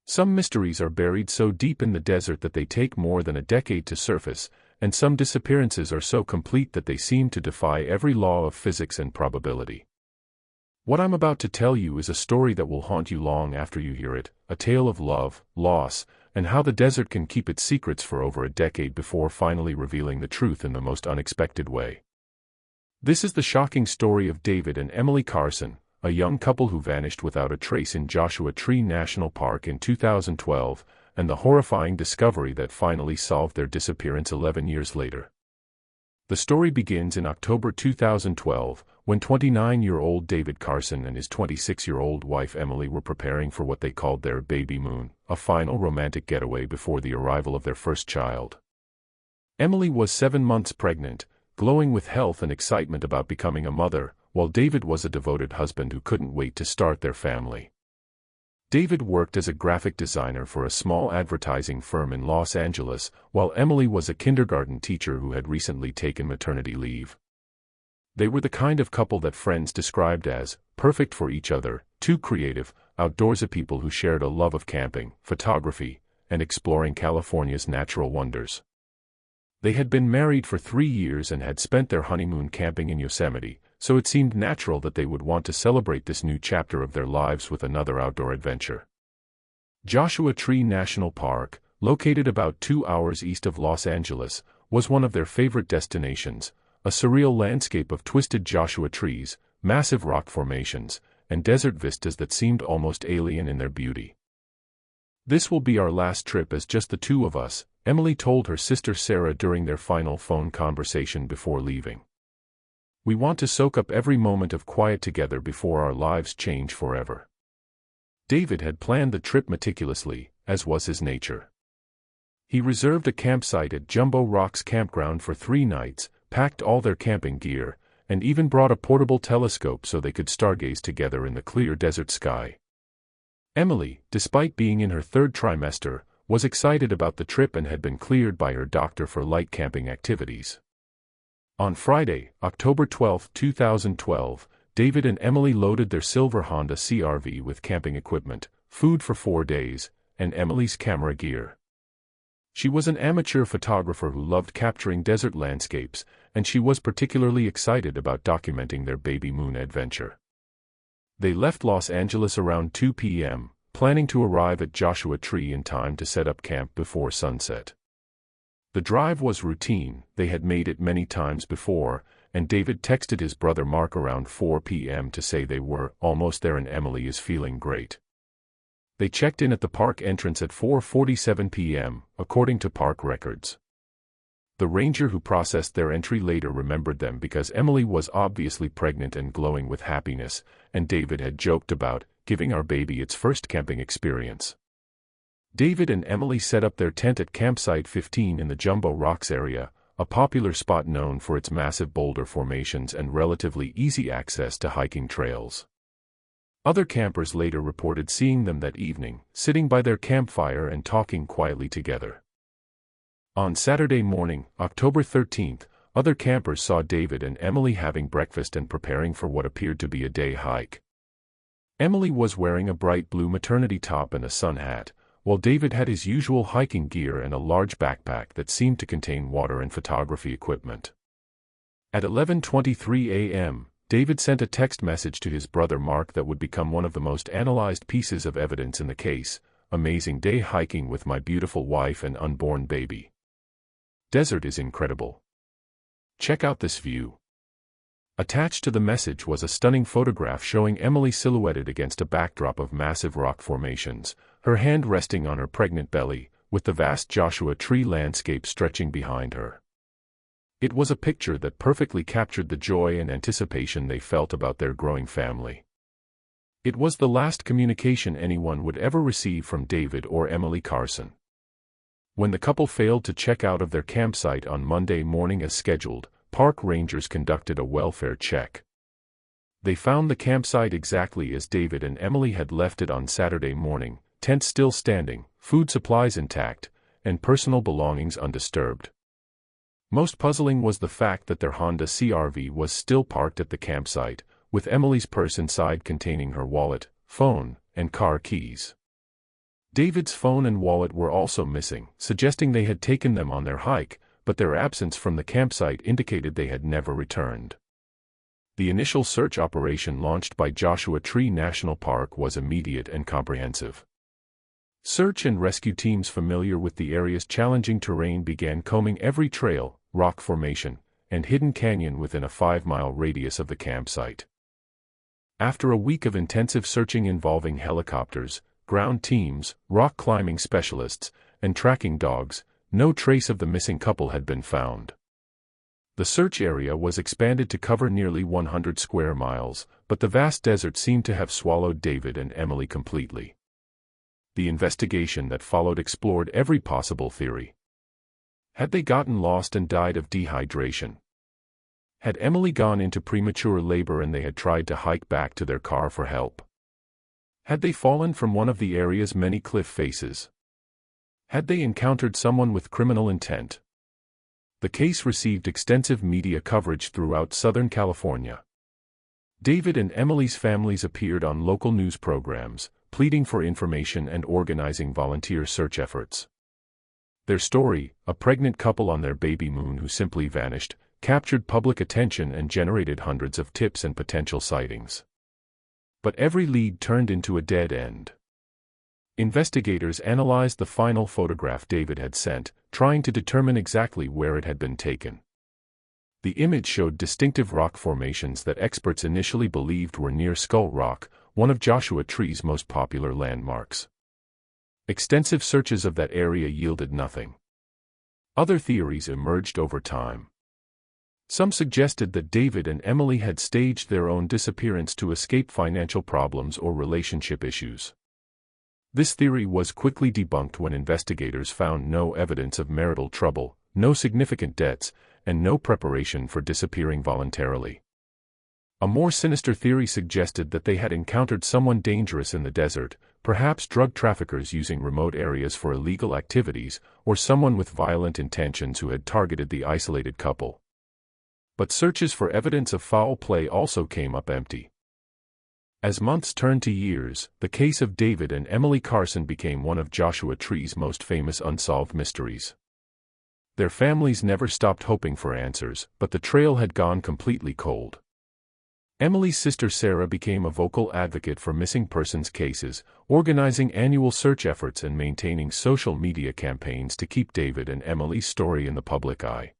Some mysteries are buried so deep in the desert that they take more than a decade to surface, and some disappearances are so complete that they seem to defy every law of physics and probability. What I'm about to tell you is a story that will haunt you long after you hear it, a tale of love, loss, and how the desert can keep its secrets for over a decade before finally revealing the truth in the most unexpected way. This is the shocking story of David and Emily Carson, a young couple who vanished without a trace in Joshua Tree National Park in 2012, and the horrifying discovery that finally solved their disappearance 11 years later. The story begins in October 2012, when 29-year-old David Carson and his 26-year-old wife Emily were preparing for what they called their baby moon, a final romantic getaway before the arrival of their first child. Emily was 7 months pregnant, glowing with health and excitement about becoming a mother, while David was a devoted husband who couldn't wait to start their family. David worked as a graphic designer for a small advertising firm in Los Angeles, while Emily was a kindergarten teacher who had recently taken maternity leave. They were the kind of couple that friends described as perfect for each other, two creative, outdoorsy people who shared a love of camping, photography, and exploring California's natural wonders. They had been married for 3 years and had spent their honeymoon camping in Yosemite, so it seemed natural that they would want to celebrate this new chapter of their lives with another outdoor adventure. Joshua Tree National Park, located about 2 hours east of Los Angeles, was one of their favorite destinations, a surreal landscape of twisted Joshua trees, massive rock formations, and desert vistas that seemed almost alien in their beauty. "This will be our last trip as just the two of us," Emily told her sister Sarah during their final phone conversation before leaving. "We want to soak up every moment of quiet together before our lives change forever." David had planned the trip meticulously, as was his nature. He reserved a campsite at Jumbo Rocks Campground for 3 nights, packed all their camping gear, and even brought a portable telescope so they could stargaze together in the clear desert sky. Emily, despite being in her 3rd trimester, was excited about the trip and had been cleared by her doctor for light camping activities. On Friday, October 12, 2012, David and Emily loaded their silver Honda CR-V with camping equipment, food for 4 days, and Emily's camera gear. She was an amateur photographer who loved capturing desert landscapes, and she was particularly excited about documenting their baby moon adventure. They left Los Angeles around 2 p.m., planning to arrive at Joshua Tree in time to set up camp before sunset. The drive was routine, they had made it many times before, and David texted his brother Mark around 4 p.m. to say they were almost there and Emily is feeling great. They checked in at the park entrance at 4:47 p.m., according to park records. The ranger who processed their entry later remembered them because Emily was obviously pregnant and glowing with happiness, and David had joked about giving our baby its first camping experience. David and Emily set up their tent at Campsite 15 in the Jumbo Rocks area, a popular spot known for its massive boulder formations and relatively easy access to hiking trails. Other campers later reported seeing them that evening, sitting by their campfire and talking quietly together. On Saturday morning, October 13th, other campers saw David and Emily having breakfast and preparing for what appeared to be a day hike. Emily was wearing a bright blue maternity top and a sun hat, while David had his usual hiking gear and a large backpack that seemed to contain water and photography equipment. At 11:23 a.m., David sent a text message to his brother Mark that would become one of the most analyzed pieces of evidence in the case: "Amazing day hiking with my beautiful wife and unborn baby. Desert is incredible. Check out this view." Attached to the message was a stunning photograph showing Emily silhouetted against a backdrop of massive rock formations, her hand resting on her pregnant belly, with the vast Joshua Tree landscape stretching behind her. It was a picture that perfectly captured the joy and anticipation they felt about their growing family. It was the last communication anyone would ever receive from David or Emily Carson. When the couple failed to check out of their campsite on Monday morning as scheduled, park rangers conducted a welfare check. They found the campsite exactly as David and Emily had left it on Saturday morning, tent still standing, food supplies intact, and personal belongings undisturbed. Most puzzling was the fact that their Honda CR-V was still parked at the campsite, with Emily's purse inside containing her wallet, phone, and car keys. David's phone and wallet were also missing, suggesting they had taken them on their hike, but their absence from the campsite indicated they had never returned. The initial search operation launched by Joshua Tree National Park was immediate and comprehensive. Search and rescue teams familiar with the area's challenging terrain began combing every trail, rock formation, and hidden canyon within a 5-mile radius of the campsite. After a week of intensive searching involving helicopters, ground teams, rock climbing specialists, and tracking dogs, no trace of the missing couple had been found. The search area was expanded to cover nearly 100 square miles, but the vast desert seemed to have swallowed David and Emily completely. The investigation that followed explored every possible theory. Had they gotten lost and died of dehydration? Had Emily gone into premature labor and they had tried to hike back to their car for help? Had they fallen from one of the area's many cliff faces? Had they encountered someone with criminal intent? The case received extensive media coverage throughout Southern California. David and Emily's families appeared on local news programs, pleading for information and organizing volunteer search efforts. Their story, a pregnant couple on their baby moon who simply vanished, captured public attention and generated hundreds of tips and potential sightings. But every lead turned into a dead end. Investigators analyzed the final photograph David had sent, trying to determine exactly where it had been taken. The image showed distinctive rock formations that experts initially believed were near Skull Rock, one of Joshua Tree's most popular landmarks. Extensive searches of that area yielded nothing. Other theories emerged over time. Some suggested that David and Emily had staged their own disappearance to escape financial problems or relationship issues. This theory was quickly debunked when investigators found no evidence of marital trouble, no significant debts, and no preparation for disappearing voluntarily. A more sinister theory suggested that they had encountered someone dangerous in the desert, perhaps drug traffickers using remote areas for illegal activities, or someone with violent intentions who had targeted the isolated couple. But searches for evidence of foul play also came up empty. As months turned to years, the case of David and Emily Carson became one of Joshua Tree's most famous unsolved mysteries. Their families never stopped hoping for answers, but the trail had gone completely cold. Emily's sister Sarah became a vocal advocate for missing persons cases, organizing annual search efforts and maintaining social media campaigns to keep David and Emily's story in the public eye.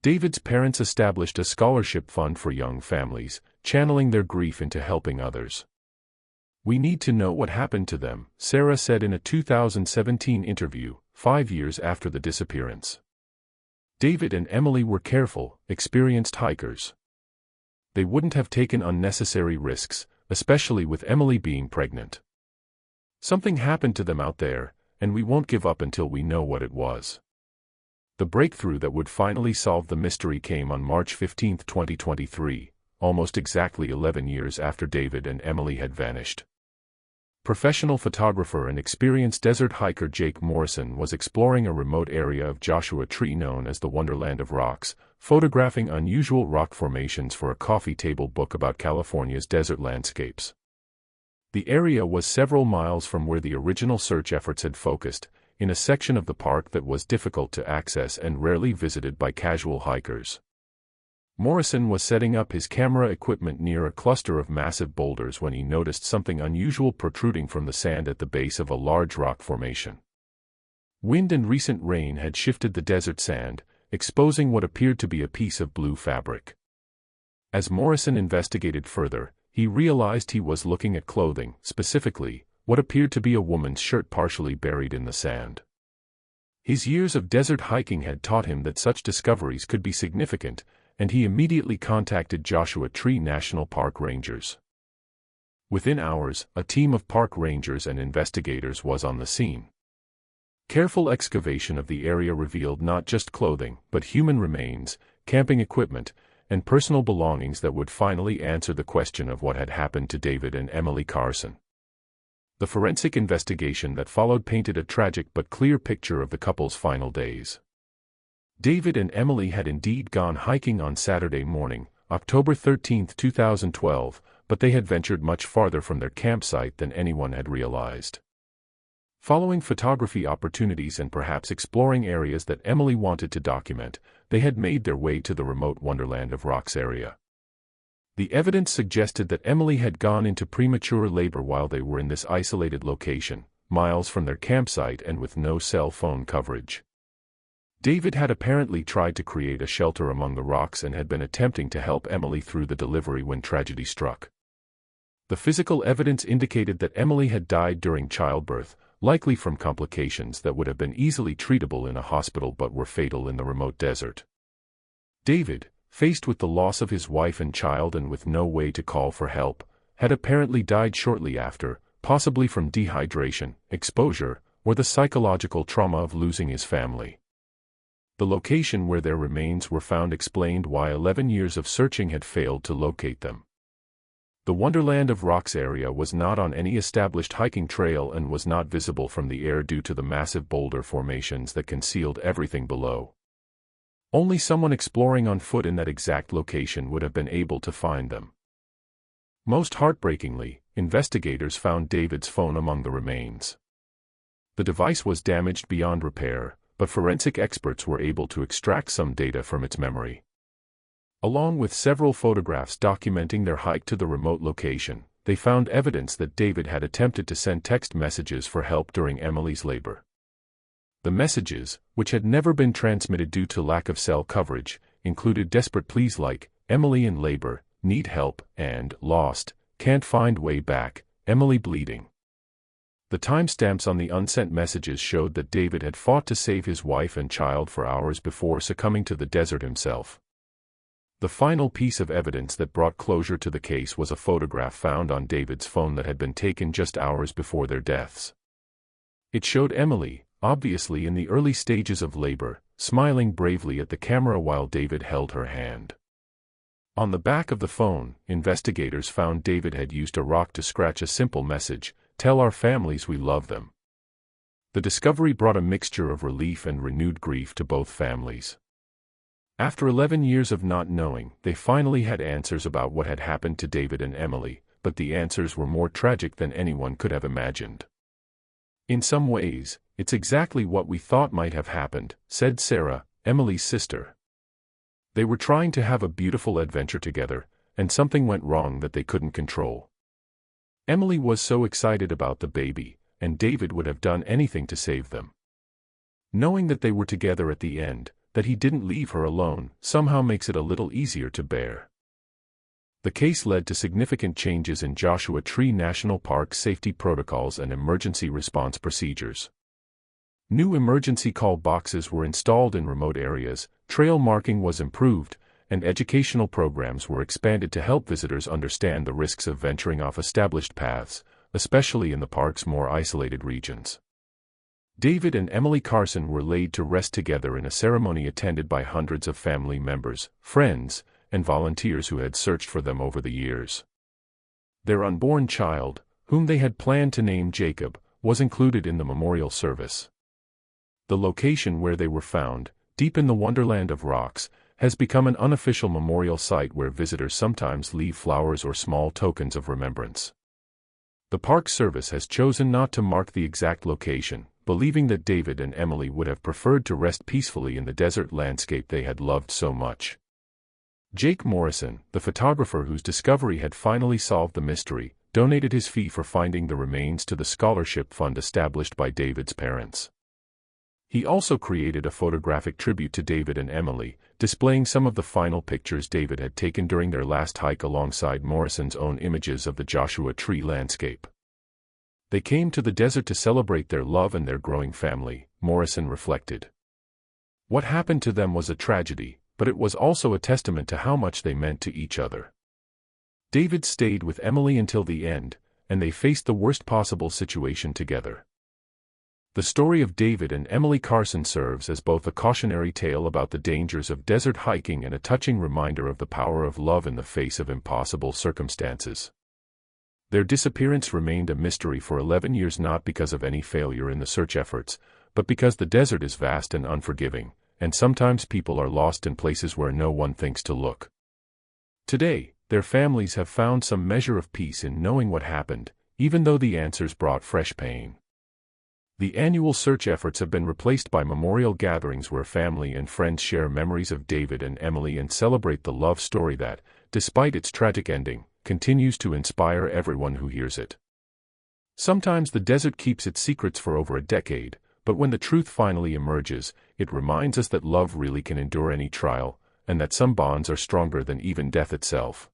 David's parents established a scholarship fund for young families, channeling their grief into helping others. "We need to know what happened to them," Sarah said in a 2017 interview, 5 years after the disappearance. David and Emily were careful, experienced hikers. They wouldn't have taken unnecessary risks, especially with Emily being pregnant. Something happened to them out there, and we won't give up until we know what it was. The breakthrough that would finally solve the mystery came on March 15, 2023, almost exactly 11 years after David and Emily had vanished. Professional photographer and experienced desert hiker Jake Morrison was exploring a remote area of Joshua Tree known as the Wonderland of Rocks, photographing unusual rock formations for a coffee table book about California's desert landscapes. The area was several miles from where the original search efforts had focused, in a section of the park that was difficult to access and rarely visited by casual hikers. Morrison was setting up his camera equipment near a cluster of massive boulders when he noticed something unusual protruding from the sand at the base of a large rock formation. Wind and recent rain had shifted the desert sand, exposing what appeared to be a piece of blue fabric. As Morrison investigated further, he realized he was looking at clothing, specifically, what appeared to be a woman's shirt partially buried in the sand. His years of desert hiking had taught him that such discoveries could be significant, and he immediately contacted Joshua Tree National Park rangers. Within hours, a team of park rangers and investigators was on the scene. Careful excavation of the area revealed not just clothing, but human remains, camping equipment, and personal belongings that would finally answer the question of what had happened to David and Emily Carson. The forensic investigation that followed painted a tragic but clear picture of the couple's final days. David and Emily had indeed gone hiking on Saturday morning, October 13, 2012, but they had ventured much farther from their campsite than anyone had realized. Following photography opportunities and perhaps exploring areas that Emily wanted to document, they had made their way to the remote Wonderland of Rocks area. The evidence suggested that Emily had gone into premature labor while they were in this isolated location, miles from their campsite and with no cell phone coverage. David had apparently tried to create a shelter among the rocks and had been attempting to help Emily through the delivery when tragedy struck. The physical evidence indicated that Emily had died during childbirth, likely from complications that would have been easily treatable in a hospital but were fatal in the remote desert. David, faced with the loss of his wife and child and with no way to call for help, had apparently died shortly after, possibly from dehydration, exposure, or the psychological trauma of losing his family. The location where their remains were found explained why 11 years of searching had failed to locate them. The Wonderland of Rocks area was not on any established hiking trail and was not visible from the air due to the massive boulder formations that concealed everything below. Only someone exploring on foot in that exact location would have been able to find them. Most heartbreakingly, investigators found David's phone among the remains. The device was damaged beyond repair, but forensic experts were able to extract some data from its memory. Along with several photographs documenting their hike to the remote location, they found evidence that David had attempted to send text messages for help during Emily's labor. The messages, which had never been transmitted due to lack of cell coverage, included desperate pleas like, "Emily in labor, need help," and "Lost, can't find way back, Emily bleeding." The timestamps on the unsent messages showed that David had fought to save his wife and child for hours before succumbing to the desert himself. The final piece of evidence that brought closure to the case was a photograph found on David's phone that had been taken just hours before their deaths. It showed Emily, obviously in the early stages of labor, smiling bravely at the camera while David held her hand. On the back of the phone, investigators found David had used a rock to scratch a simple message, "Tell our families we love them." The discovery brought a mixture of relief and renewed grief to both families. After 11 years of not knowing, they finally had answers about what had happened to David and Emily, but the answers were more tragic than anyone could have imagined. "In some ways, it's exactly what we thought might have happened," said Sarah, Emily's sister. "They were trying to have a beautiful adventure together, and something went wrong that they couldn't control. Emily was so excited about the baby, and David would have done anything to save them. Knowing that they were together at the end, that he didn't leave her alone, somehow makes it a little easier to bear." The case led to significant changes in Joshua Tree National Park's safety protocols and emergency response procedures. New emergency call boxes were installed in remote areas, trail marking was improved, and educational programs were expanded to help visitors understand the risks of venturing off established paths, especially in the park's more isolated regions. David and Emily Carson were laid to rest together in a ceremony attended by hundreds of family members, friends, and volunteers who had searched for them over the years. Their unborn child, whom they had planned to name Jacob, was included in the memorial service. The location where they were found, deep in the Wonderland of Rocks, has become an unofficial memorial site where visitors sometimes leave flowers or small tokens of remembrance. The Park Service has chosen not to mark the exact location, believing that David and Emily would have preferred to rest peacefully in the desert landscape they had loved so much. Jake Morrison, the photographer whose discovery had finally solved the mystery, donated his fee for finding the remains to the scholarship fund established by David's parents. He also created a photographic tribute to David and Emily, displaying some of the final pictures David had taken during their last hike alongside Morrison's own images of the Joshua Tree landscape. They came to the desert to celebrate their love and their growing family, Morrison reflected. What happened to them was a tragedy, but it was also a testament to how much they meant to each other. David stayed with Emily until the end, and they faced the worst possible situation together. The story of David and Emily Carson serves as both a cautionary tale about the dangers of desert hiking and a touching reminder of the power of love in the face of impossible circumstances. Their disappearance remained a mystery for 11 years, not because of any failure in the search efforts, but because the desert is vast and unforgiving, and sometimes people are lost in places where no one thinks to look. Today, their families have found some measure of peace in knowing what happened, even though the answers brought fresh pain. The annual search efforts have been replaced by memorial gatherings where family and friends share memories of David and Emily and celebrate the love story that, despite its tragic ending, continues to inspire everyone who hears it. Sometimes the desert keeps its secrets for over a decade, but when the truth finally emerges, it reminds us that love really can endure any trial, and that some bonds are stronger than even death itself.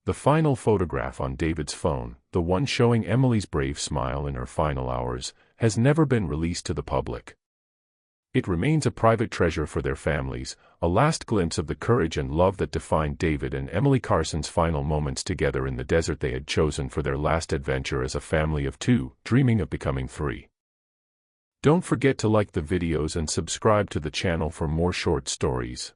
The final photograph on David's phone, the one showing Emily's brave smile in her final hours, has never been released to the public. It remains a private treasure for their families, a last glimpse of the courage and love that defined David and Emily Carson's final moments together in the desert they had chosen for their last adventure as a family of two, dreaming of becoming three. Don't forget to like the videos and subscribe to the channel for more short stories.